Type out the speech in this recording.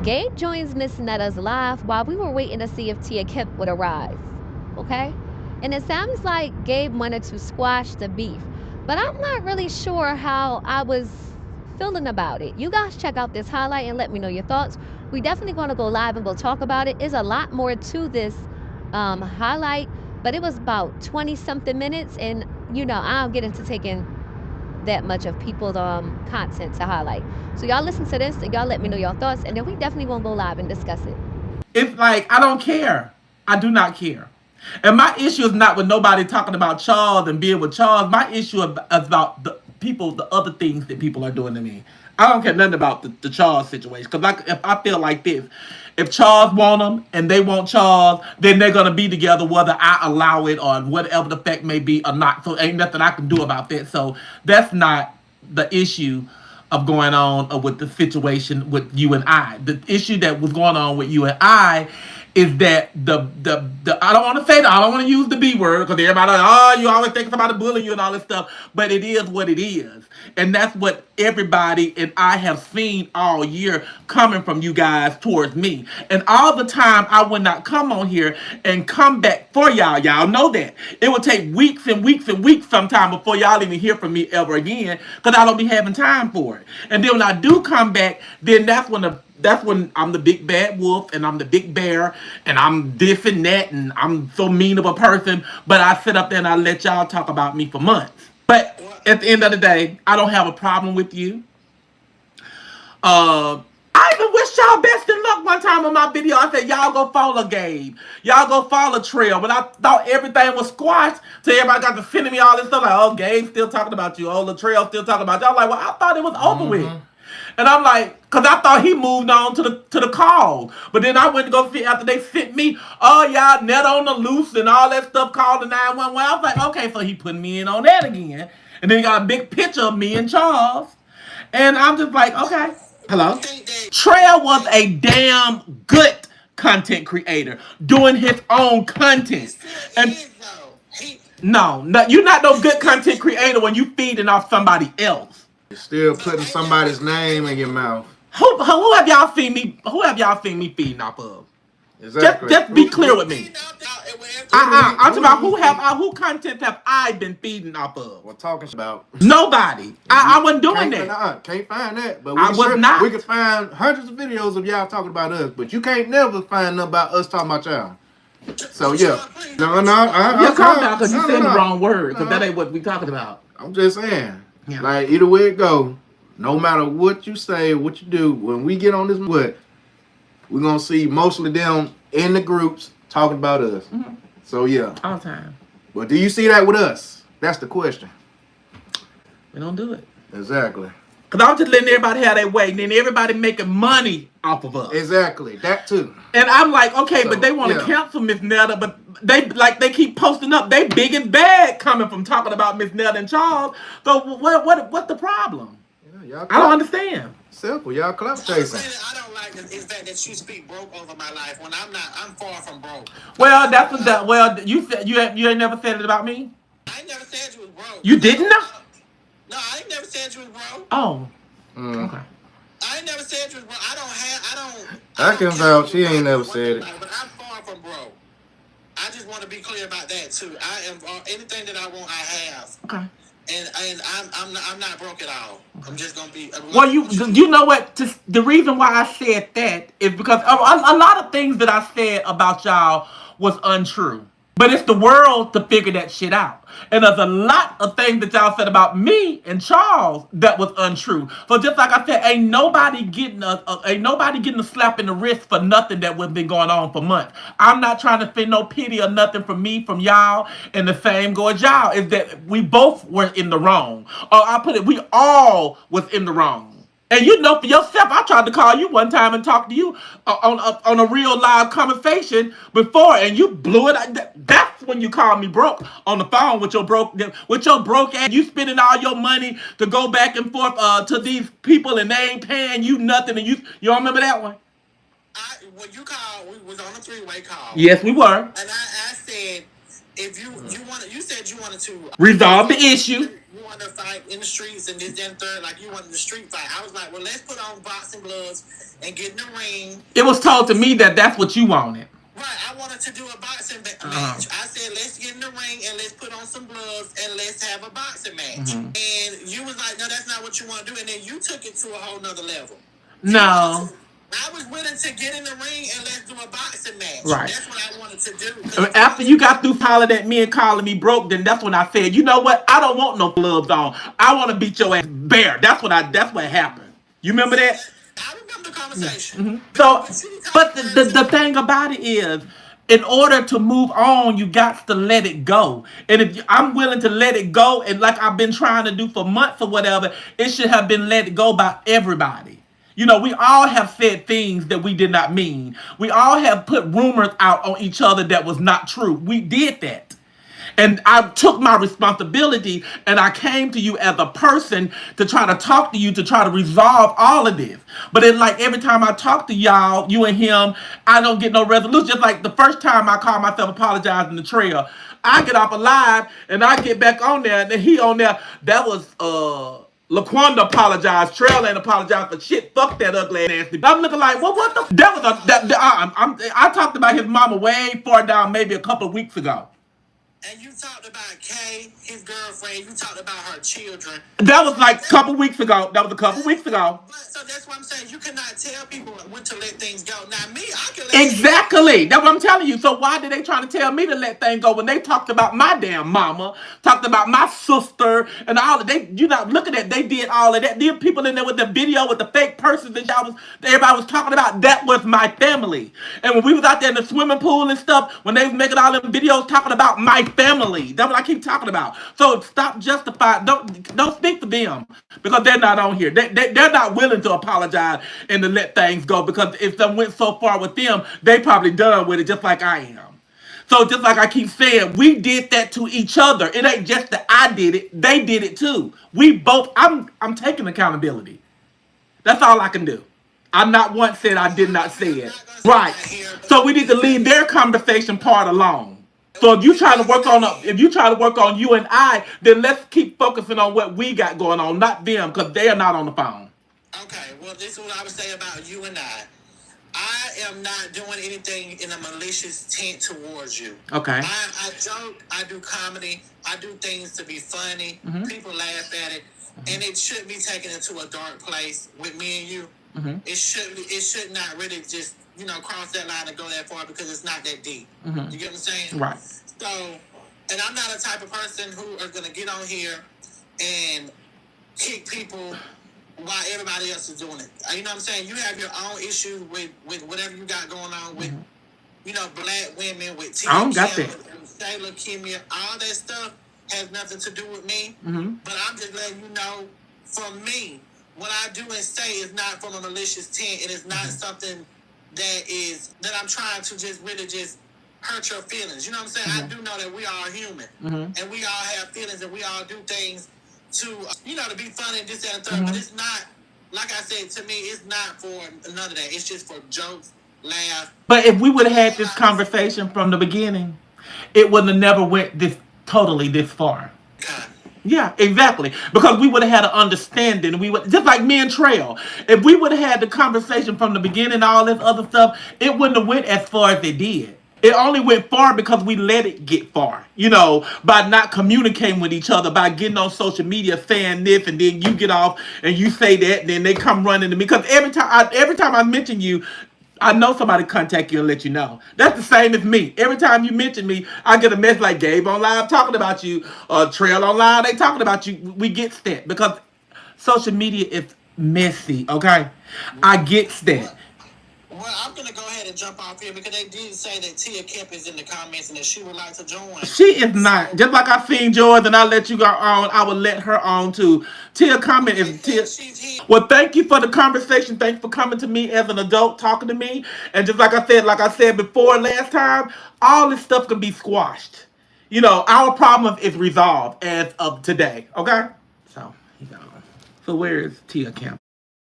Gabe joins Miss Netta's live while we were waiting to see if Tia Kip would arrive. Okay? And it sounds like Gabe wanted to squash the beef, but I'm not really sure how I was feeling about it. You guys check out this highlight and let me know your thoughts. We definitely going to go live and we'll talk about it. There's a lot more to this highlight, but it was about 20 something minutes, and you know, I don't get into taking that much of people's content to highlight. So y'all listen to this and y'all let me know your thoughts, and then we definitely gonna go live and discuss it. It's like, I don't care. I do not care. And my issue is not with nobody talking about Charles and being with Charles. My issue is about the people, the other things that people are doing to me. I don't care nothing about the Charles situation. Because like, if I feel like this, if Charles want them and they want Charles, then they're going to be together whether I allow it or whatever the fact may be or not. So ain't nothing I can do about that. So that's not the issue of going on with the situation with you and I. The issue that was going on with you and I is that the I don't want to say that, I don't want to use the B word because everybody like, oh, you always think somebody bullying you and all this stuff, but it is what it is. And that's what everybody and I have seen all year coming from you guys towards me. And all the time I would not come on here and come back for y'all. Y'all know that. It would take weeks and weeks and weeks sometime before y'all even hear from me ever again because I don't be having time for it. And then when I do come back, then that's when I'm the big bad wolf and I'm the big bear and I'm this and that and I'm so mean of a person, but I sit up there and I let y'all talk about me for months. But at the end of the day, I don't have a problem with you. I even wish y'all best in luck one time on my video. I said, y'all go follow Gabe. Y'all go follow Trail. But I thought everything was squashed. So everybody got to sending me all this stuff like, oh, Gabe's still talking about you. Oh, Latrell still talking about you. I'm like, well, I thought it was over with. And I'm like, because I thought he moved on to the call. But then I went to go see after they sent me, oh, y'all, net on the loose and all that stuff, called the 911. I was like, okay, so he put me in on that again. And then he got a big picture of me and Charles. And I'm just like, okay. Hello? Trail was a damn good content creator doing his own content. And no, you're not no good content creator when you feeding off somebody else. You're still putting somebody's name in your mouth. Who have y'all seen me? Who have y'all seen me feeding off of? Exactly. Just be clear with me. I'm talking about who content have I been feeding off of? We're talking about nobody. I wasn't doing that. Can't find that. But I was not. We can find hundreds of videos of y'all talking about us, but you can't never find nothing about us talking about y'all. So yeah, calm down because you said the wrong word because that ain't what we talking about. I'm just saying, like either way it go, no matter what you say, what you do, when we get on this, we're gonna see mostly them in the groups talking about us. Mm-hmm. So yeah, all the time. But do you see that with us? That's the question. We don't do it. Exactly. Because I'm just letting everybody have their way, and then everybody making money off of us. Exactly, that too. And I'm like, okay, so, but they want to cancel Miss Netta, but they keep posting up. They big and bad coming from talking about Miss Netta and Charles. So what's the problem? Yeah, I don't understand. Simple, y'all clout chasing. I don't like the fact that you speak broke over my life when I'm not. I'm far from broke. Well, that's what that. Well, you said you ain't never said it about me. I ain't never said you was broke. You didn't know? No, I ain't never said you was broke. Oh. Okay. I ain't never said you was broke. I can vouch. She ain't never said it. But I'm far from broke. I just want to be clear about that too. I am anything that I want, I have. Okay. And I'm not broke at all. I'm just gonna be. Well, you know what? The reason why I said that is because a lot of things that I said about y'all was untrue. But it's the world to figure that shit out. And there's a lot of things that y'all said about me and Charles that was untrue. So just like I said, ain't nobody getting a slap in the wrist for nothing that was been going on for months. I'm not trying to feel no pity or nothing from me, from y'all, and the same go as y'all. Is that we both were in the wrong. Or I put it, we all was in the wrong. And you know for yourself, I tried to call you one time and talk to you on a real live conversation before, and you blew it. That's when you called me broke on the phone with your broke ass. You spending all your money to go back and forth to these people, and they ain't paying you nothing. And you don't remember that one? When you called, we was on a three-way call. Yes, we were. And I said, if you said you wanted to resolve the issue. You wanted to fight in the streets and this, that, and third, like you wanted the street fight. I was like, well, let's put on boxing gloves and get in the ring. It was told to me that that's what you wanted. Right, I wanted to do a boxing match. I said, let's get in the ring and let's put on some gloves and let's have a boxing match. And you was like, no, that's not what you want to do. And then you took it to a whole nother level. No. I was willing to get in the ring and let's do a boxing match. Right. That's what I wanted to do. After you got through hollering at me and calling me broke, then that's when I said, you know what? I don't want no gloves on. I want to beat your ass bare. That's what happened. You remember that? I remember the conversation. Mm-hmm. So, but the thing about it is, in order to move on, you got to let it go. And if I'm willing to let it go, and like I've been trying to do for months or whatever, it should have been let go by everybody. You know, we all have said things that we did not mean. We all have put rumors out on each other that was not true. We did that. And I took my responsibility and I came to you as a person to try to talk to you, to try to resolve all of this. But it's like every time I talk to y'all, you and him, I don't get no resolution. Just like the first time I called myself apologizing to Trail, I get off alive and I get back on there and he on there. That was LaQuanda apologized. Trail ain't apologized for shit. Fuck that ugly nasty. I'm looking like, what the? That was I talked about his mama way far down, maybe a couple of weeks ago. And you talked about Kay, his girlfriend. You talked about her children. That was like a couple weeks ago. So that's what I'm saying. You cannot tell people when to let things go. Now, me, I can let Exactly. That's what I'm telling you. So why did they trying to tell me to let things go when they talked about my damn mama, talked about my sister, and all of they? You not looking at? They did all of that. There people in there with the video with the fake persons that everybody was talking about. That was my family. And when we was out there in the swimming pool and stuff, when they was making all them videos talking about my family, that's what I keep talking about. So stop justifying. Don't speak for them because they're not on here. They're not willing to apologize and to let things go because if they went so far with them, they probably done with it just like I am. So just like I keep saying, we did that to each other. It ain't just that I did it; they did it too. We both. I'm taking accountability. That's all I can do. I'm not once said I did not say it. Right. So we need to leave their conversation part alone. So if you try to work on you and I, then let's keep focusing on what we got going on, not them, because they are not on the phone. Okay, well, this is what I would say about you and I. I am not doing anything in a malicious tint towards you. Okay. I joke, I do comedy, I do things to be funny. Mm-hmm. People laugh at it, and it shouldn't be taken into a dark place with me and you. Mm-hmm. It should not really just cross that line and go that far because it's not that deep. Mm-hmm. You get what I'm saying? Right. So, and I'm not a type of person who are going to get on here and kick people while everybody else is doing it. You know what I'm saying? You have your own issues with whatever you got going on with, black women, with Tia, I don't got that. Shayla, Kimia, all that stuff has nothing to do with me. Mm-hmm. But I'm just letting you know, for me, what I do and say is not from a malicious intent. It is not something that I'm trying to just really just hurt your feelings. You know what I'm saying? Mm-hmm. I do know that we are human, and we all have feelings, and we all do things to to be funny and this, that, and third. Mm-hmm. But it's not, like I said, to me, it's not for none of that. It's just for jokes, laugh. But if we would have had this conversation from the beginning, it would have never went this far. God. Yeah, exactly. Because we would have had an understanding. We would, just like me and Trail. If we would have had the conversation from the beginning, all this other stuff, it wouldn't have went as far as it did. It only went far because we let it get far. By not communicating with each other, by getting on social media saying this, and then you get off and you say that, and then they come running to me. Because every time I mention you, I know somebody contact you and let you know. That's the same as me. Every time you mention me, I get a message like Gabe on live talking about you, Trail on live, they talking about you. We get that because social media is messy, okay? I get that. Well, I'm going to go ahead and jump off here because they did say that Tia Kemp is in the comments and that she would like to join. She is not. Just like I seen yours and I let you go on, I would let her on too. Tia comment is Tia. Well, thank you for the conversation. Thanks for coming to me as an adult, talking to me. And just like I said before last time, all this stuff can be squashed. Our problem is resolved as of today. Okay? So where is Tia Kemp?